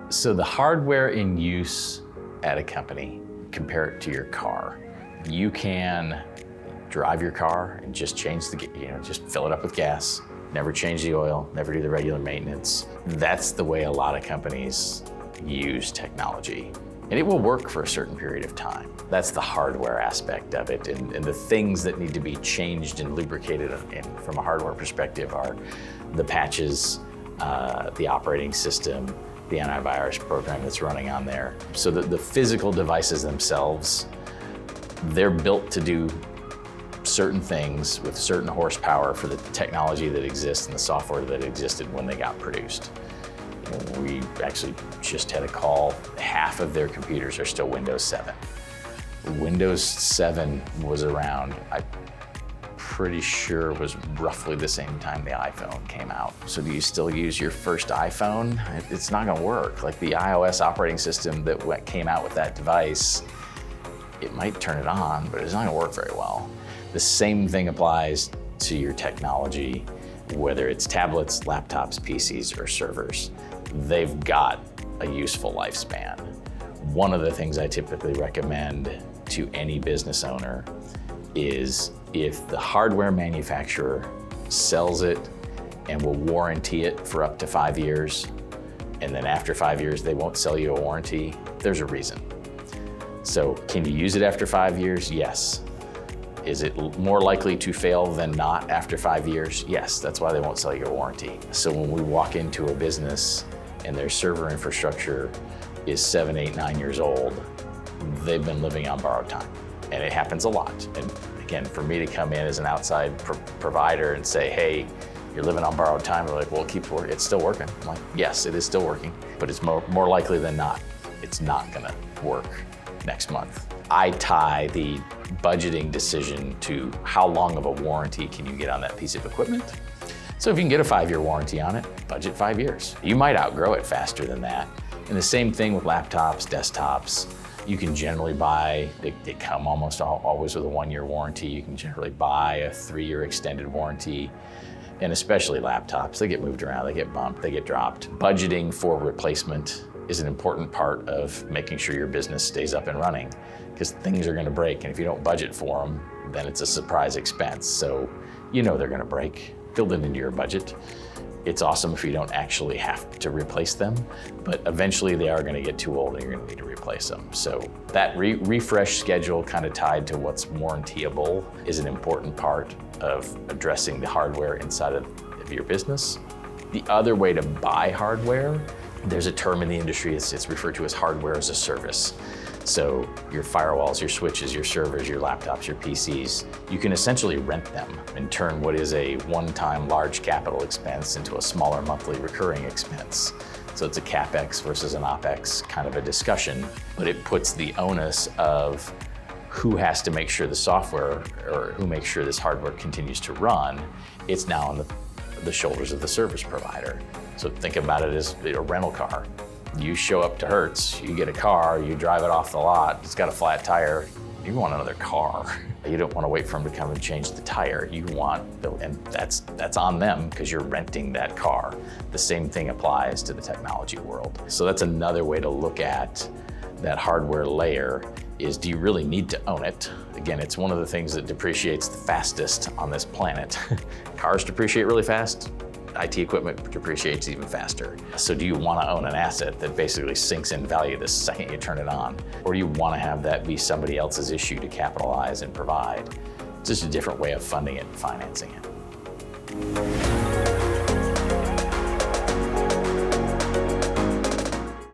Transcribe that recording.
So the hardware in use at a company, compare it to your car. You can drive your car and just change just fill it up with gas, never change the oil, never do the regular maintenance. That's the way a lot of companies use technology. And it will work for a certain period of time. That's the hardware aspect of it. And the things that need to be changed and lubricated from a hardware perspective are the patches, the operating system, the antivirus program that's running on there. So the physical devices themselves, they're built to do certain things with certain horsepower for the technology that exists and the software that existed when they got produced. We actually just had a call, half of their computers are still Windows 7. Windows 7 was around, I'm pretty sure it was roughly the same time the iPhone came out. So do you still use your first iPhone? It's not gonna work. Like the iOS operating system that came out with that device, it might turn it on, but it's not gonna work very well. The same thing applies to your technology, whether it's tablets, laptops, PCs, or servers. They've got a useful lifespan. One of the things I typically recommend to any business owner is if the hardware manufacturer sells it and will warranty it for up to 5 years, and then after 5 years they won't sell you a warranty, there's a reason. So can you use it after 5 years? Yes. Is it more likely to fail than not after 5 years? Yes, that's why they won't sell you a warranty. So when we walk into a business and their server infrastructure is 7, 8, 9 years old, they've been living on borrowed time. And it happens a lot. And again, for me to come in as an outside provider and say, hey, you're living on borrowed time, they're like, well, it keeps working, it's still working. I'm like, yes, it is still working, but it's more likely than not, it's not gonna work next month. I tie the budgeting decision to how long of a warranty can you get on that piece of equipment. So if you can get a 5-year warranty on it, budget 5 years. You might outgrow it faster than that. And the same thing with laptops, desktops. You can generally buy, they come almost always with a 1-year warranty. You can generally buy a 3-year extended warranty. And especially laptops, they get moved around, they get bumped, they get dropped. Budgeting for replacement is an important part of making sure your business stays up and running, because things are gonna break, and if you don't budget for them, then it's a surprise expense. So you know they're gonna break, build it into your budget. It's awesome if you don't actually have to replace them, but eventually they are gonna get too old and you're gonna need to replace them. So that refresh schedule kind of tied to what's warrantyable is an important part of addressing the hardware inside of your business. The other way to buy hardware, there's a term in the industry, it's referred to as hardware as a service. So your firewalls, your switches, your servers, your laptops, your PCs, you can essentially rent them and turn what is a one-time large capital expense into a smaller monthly recurring expense. So it's a CapEx versus an OpEx kind of a discussion, but it puts the onus of who has to make sure the software or who makes sure this hardware continues to run. It's now on the shoulders of the service provider. So think about it as a rental car. You show up to Hertz, you get a car, you drive it off the lot, it's got a flat tire, you want another car. You don't want to wait for them to come and change the tire. You want, and that's on them because you're renting that car. The same thing applies to the technology world. So that's another way to look at that hardware layer is, do you really need to own it? Again, it's one of the things that depreciates the fastest on this planet. Cars depreciate really fast. IT equipment depreciates even faster. So do you want to own an asset that basically sinks in value the second you turn it on? Or do you want to have that be somebody else's issue to capitalize and provide? It's just a different way of funding it and financing it.